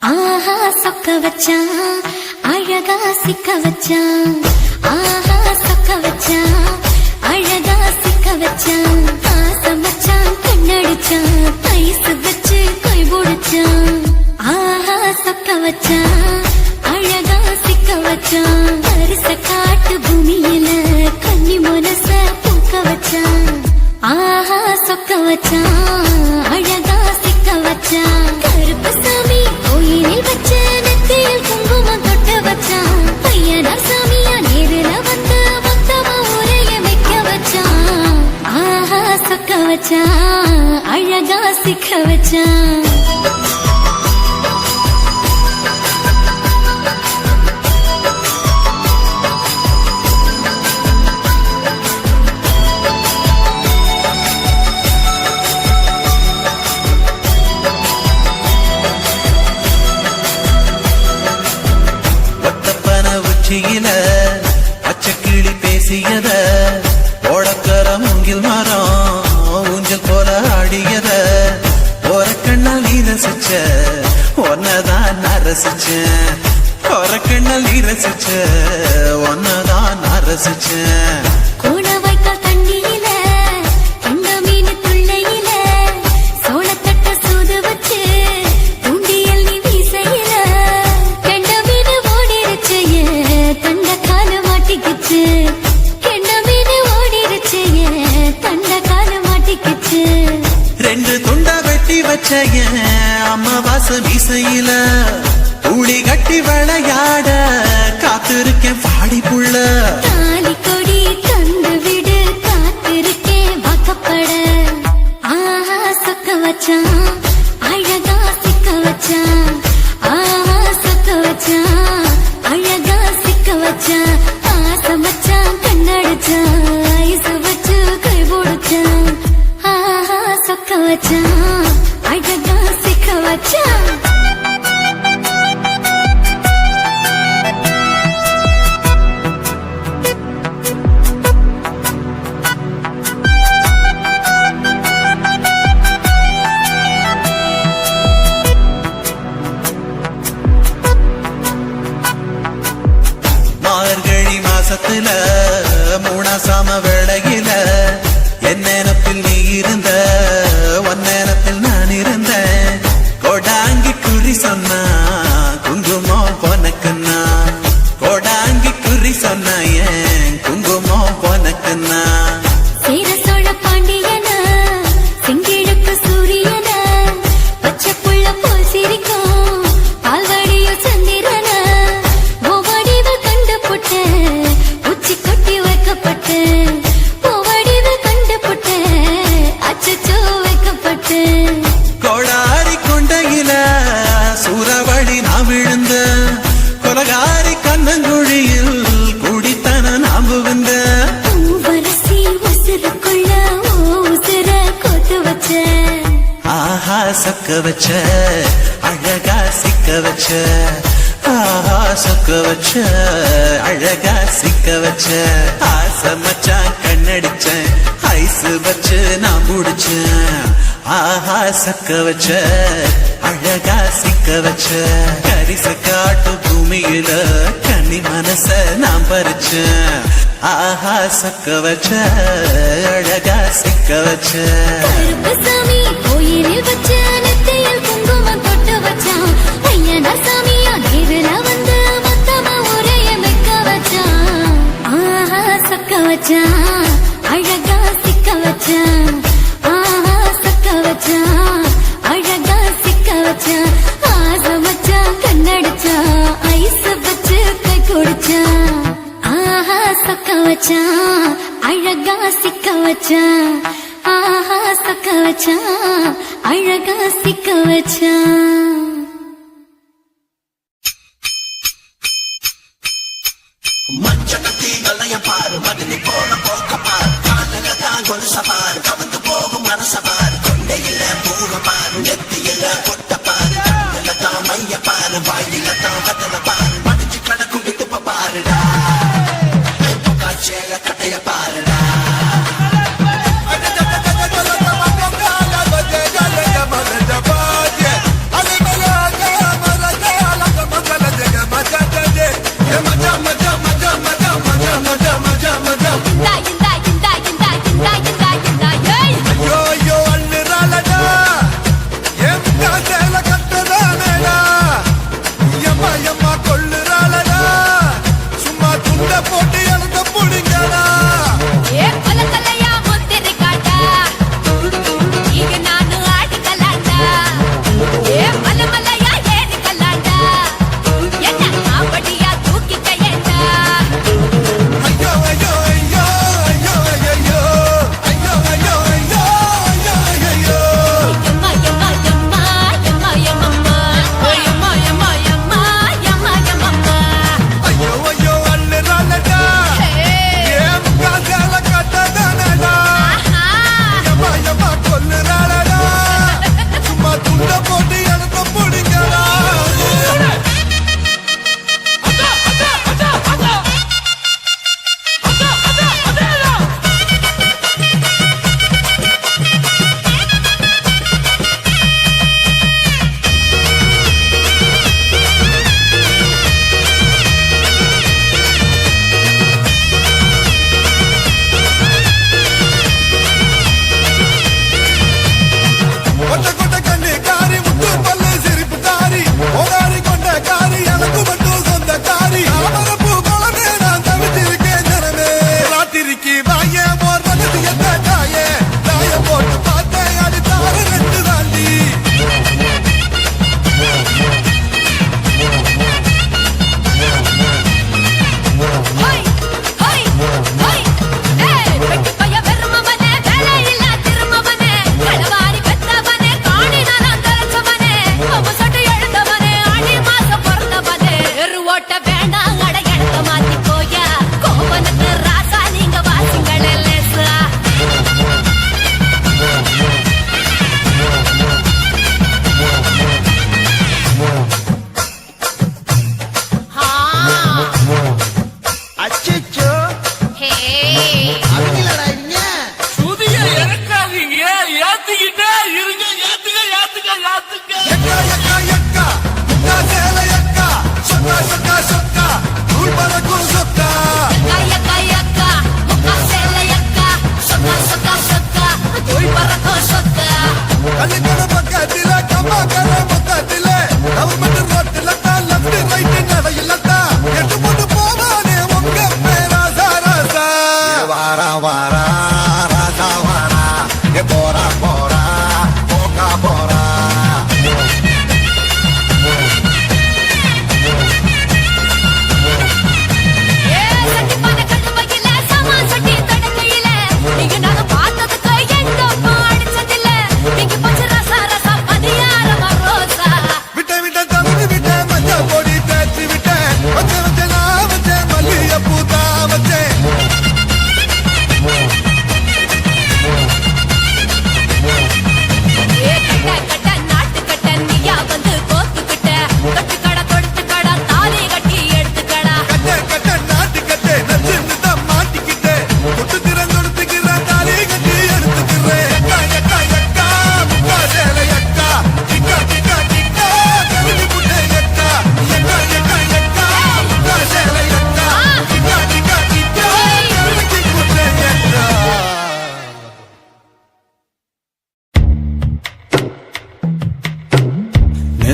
ஆஹா சொக்க வச்சான் அழகா சிக்க வச்சான். ஆஹா சொக்க வச்சான் அழகா சிக்க வச்சான். ஆசை மச்சான் கண்ணடிச்சான் ஐஸ் வச்சு கை போடுச்சான். ஆஹா சொக்க வச்சான் அழகா சிக்க வச்சான். அரிச காட்டு பூமியில கன்னி மனச பூக்க வச்சான். ஆஹா சொக்க வச்சான் அழகா சிக்க வச்சான். கருப்பு சாமி கோயிலில் வச்ச நெத்தியில் குங்குமம் தொட்டு வச்சான். பையனா சாமியா நேரில வந்து மொத்தமா உரைய வைக்க வச்சான். ஆஹா சொக்க வச்சான் அழகா சிக்க வச்சான். பச்சக்கிளி பேசியத ஓடக்கர மூங்கில் மரம் ஊஞ்சல் போல ஆடியத ஒரு கண்ணால் நீ ரசிச்ச ஒன்னதான் நான் ரசிச்சேன். ஒரு கண்ணால் நீ ரசிச்ச ஒன்னதான் நான் ரசிச்சேன். கூட வைக்க தண்ணியில இந்த மீன் துள்ளையில சோளத்தட்ட சூது வச்சு தூண்டியல் நீ வீசையில கெண்ட மீன் ஓடிருச்சு தண்ட கால மாட்டிக்கிச்சு. கெண்ட மீன் ஓடிருச்சு தண்ட கால மாட்டிக்கிச்சு. ரெண்டு துண்டா வெட்டி வச்ச அம்மாவாச வீசையில ஊழி கட்டி விளையாட காத்திருக்கேன் பாடி புள்ள. தாலி கொடி தந்து விடு காத்திருக்கேன் வாக்கப்பட. ஆஹா சொக்க வச்சான் அழகா சிக்க வச்சான். ஆஹா சொக்க வச்சான் அழகா சிக்க வச்சான். ஆசை மச்சான் கண்ணடிச்சான் ஐஸ் வச்சு கை போடுச்சான். ஆஹா சொக்க வச்சான் அழகா சிக்க வச்சான். மார்கழி மாசத்துல மூணாசாம வேளையில என் நேரத்தில் நீ இருந்த ஒன் நேரத்தில் நான் இருந்தேன். கோடாங்கி குறி சொன்னா குங்குமம் போனக்குன்னா கோடாங்கி குறி சொன்னா ஏன் குங்குமம் போனக்குன்னா. சேர சோழ பாண்டியன செங்கிழக்கு சூரியன பச்சை புள்ள போல் சிரிக்கும் பால்வடியோ சந்திரன ஓவடிவு கண்டு புட்ட உச்சி கொட்டி வைக்கப்பட்டு ஓவடிவு கண்டு புட்ட அச்சச்சோ வைக்கப்பட்டு. கோடாரி கொண்டையில சூறாவளி நான் விழுந்த கொலகாரி கண்ணங்குழியில் குடித்தன நாம் விழுந்த. பூவரசி உசுருக்குள்ள உசுர கொத்து வச்ச. ஆஹா சொக்க வச்ச அழகா சிக்க வச்ச. ஆஹா சொக்க வச்ச அழகா சிக்க வச்ச. ஆசை மச்சான் கண்ணடிச்சேன் ஐஸ் வச்சு நான் முடிச்சேன். ஆஹா சொக்க வச்ச அழகா சிக்க வச்ச. கரிச காட்டு பூமியில கன்னி மனச நான் பறிச்சேன். ஆஹா சொக்க வச்ச அழகா சிக்க வச்ச. கருப்பு சாமி கோயிலில் வச்ச நெத்தியில் குங்குமம் தொட்டு வச்சான். ஐயனா சாமியா நேரில வந்து மொத்தமா உரைய வைக்க வச்சான். ஆஹா சொக்க வச்சான் அழகா சிக்க வச்சான். ஆஹா சொக்க வச்சான் அழகா சிக்க வச்சான். ஆசை மச்சான் கண்ணடிச்சான் ஐஸ் வச்சு கை குடிச்சான். ஆஹா சொக்க வச்சான் அழகா சிக்க வச்சான். ஆஹா சொக்க வச்சான் அழகா சிக்க வச்சான். மச்சகத்தி வலைய பாரு மதினி போன போக்க பாரு காதல தான் கொலுச பாரு கவந்து போகும் மனச பாரு கொண்டையில பூவ பாரு நெத்தியில கொட்ட பாரு கண்ணில தான் மைய பாரு வாயில தான் கதல பாரு மடிச்சு கடக்கும் விட்டுப்ப பாருடா காட்சியில கட்டைய பாருடா.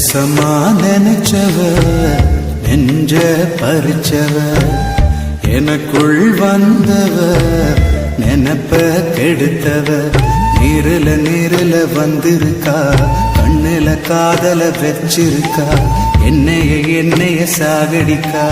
நெசமா நினைச்சவ நெஞ்ச பறிச்சவ எனக்குள் வந்தவ நினப்ப கெடுத்தவ நீருல வந்திருக்கா கண்ணுல காதல வச்சிருக்கா என்னைய சாகடிக்கா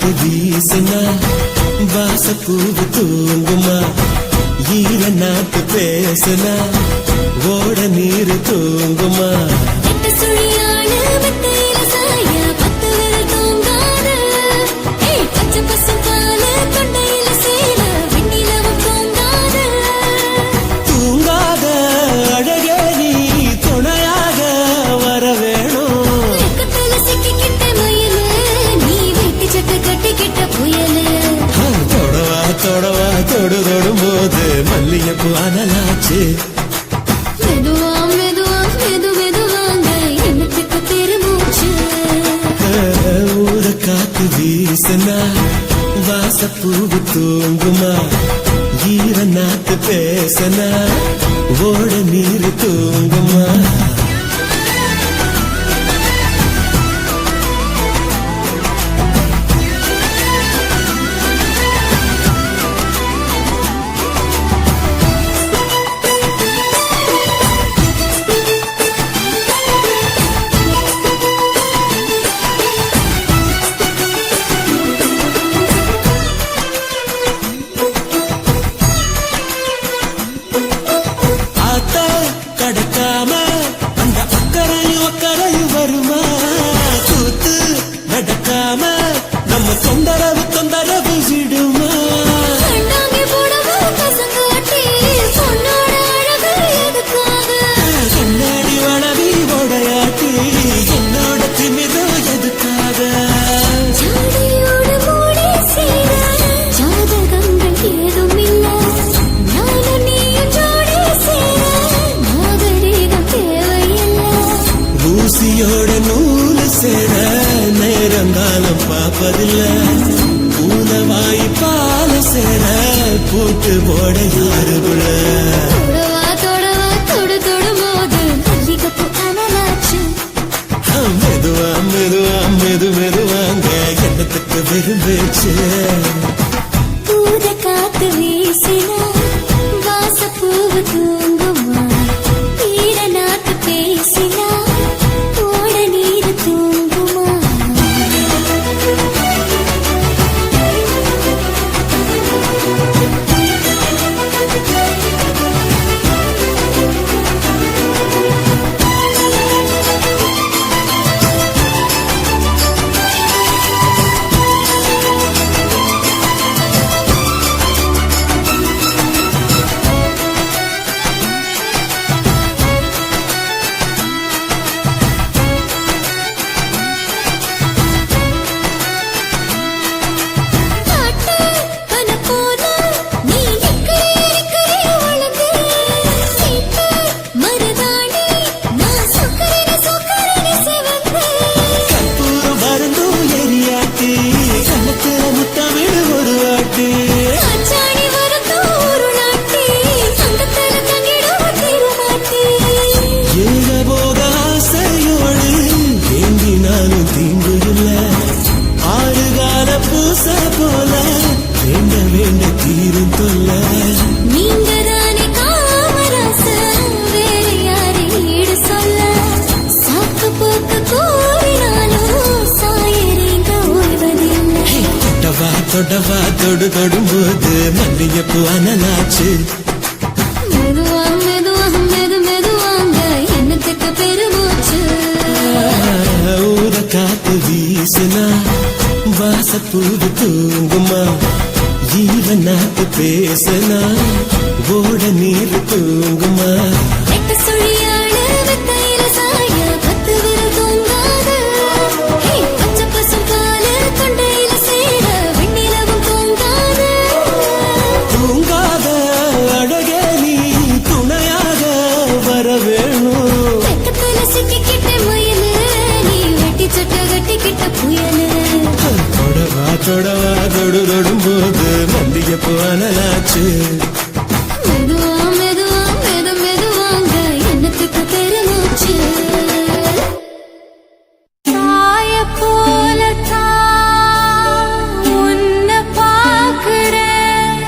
காத்து வீசுனா வாசப்பூவு தூங்குமா ஈர நாட்டு பேசுனா ஓட நீர் தூங்குமா எட்டு சுழியான மெத்தையில சாய பத்து விரல் தூங்காத பச்சை பசும்பால தொண்டையில சேர வெண்ணிலவும் தூங்காத தூங்காத அழகே நீ துணையாக வர வேணும் எக்கத்துல சிக்கிக்கிட்ட மயில நீ வெட்டி சட்டை கட்டிக்கிட்ட புயல தொடவா தொடவா தொடு தொடும் போது மல்லிகைப்பூ அனலாச்சு மெதுவா மெதுவா மெது மெதுவாங்க என்னத்துக்கு பெருமூச்சு ஊர காத்து வீசுனா வாசப்பூவு தூங்குமா ஈர நாத்து பேசனா ஓட நீர் தூங்குமா ஊசியோட நூல் சேர நேரங்காலம் பார்ப்பதில்ல பூனவாய் பால சேர பூட்டு போட யாருக்குள்ள தொடவா தொடு தொடும் போது மல்லிகைப்பூ அனலாச்சு மெதுவா மெதுவா மெது மெதுவாங்க எண்ணத்துக்கு விரும்பிச்சு ஊர காத்து வீசினா வாசப்பூவு தூங்குமா ஈர நாத்து பேசினா ஓட நீர் தூங்குமா தொடவா தொடு தொடும்போது மல்லிகைப்பூ அனலாச்சு மெதுவா மெதுவா மெது மெதுவாங்க என்னத்துக்கு பெருமூச்சு ஊர காத்து வீசுனா வாசப்பூவு தூங்குமா ஈர நாத்து பேசனா ஓட நீர் தூங்குமா எட்டு சுழியான மெத்தையில சாய பத்து விரல் தூங்காத பச்சை பசும்பால தொண்டையில சேர வெண்ணிலவும் தூங்காத தூங்காத அழகே நீ துணையாக வர வேணும் எக்கத்துல சிக்கிக்கிட்ட மயில நீ வெட்டி சட்டை கட்டிக்கிட்ட புயல தொடவா தொடவா தொடு தொடும்போது மல்லிகைப்பூ அனலாச்சு மெதுவா மெதுவா மெது மெதுவாங்க என்னத்துக்கு பெருமூச்சு தாய போலத்தான் உன்னை பார்க்கிறேன்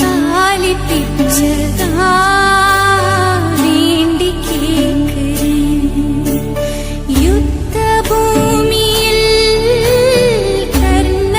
தாலி பிச்சதான் வேண்டி கேட்கிறேன் யுத்த பூமியில் கர்ண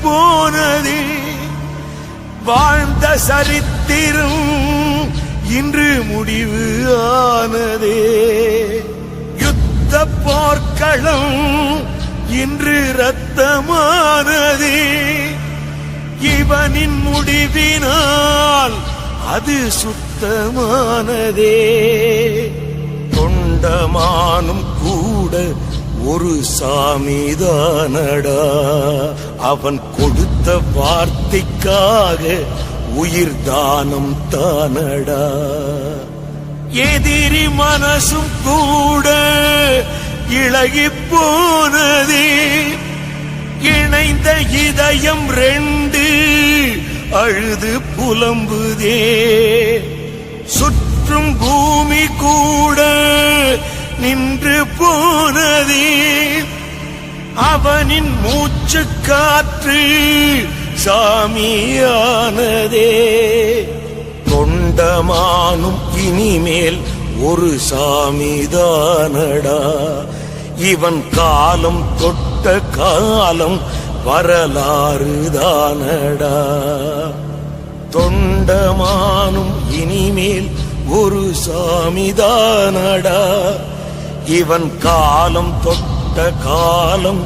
போனதே வாழ்ந்த சரித்திரம் இன்று முடிவு ஆனதே யுத்த போர்க்களம் இன்று ரத்தமானதே இவனின் முடிவினால் அது சுத்தமானதே தொண்டமானும் கூட ஒரு சாமிதானடா அவன் கொடுத்த வார்த்தைக்காக உயிர் தானம் தானடா எதிரி மனசும் கூட இளகி போனதே இணைந்த இதயம் ரெண்டு அழுது புலம்புதே சுற்றும் பூமி கூட நின்று போனதே அவனின் மூச்சு காற்று சாமியானதே தொண்டமானும் இனிமேல் ஒரு சாமிதானடா இவன் காலம் தொட்ட காலம் வரலாறு தானடா தொண்டமானும் இனிமேல் ஒரு சாமிதானடா இவன் காலம் தொட்ட காலம்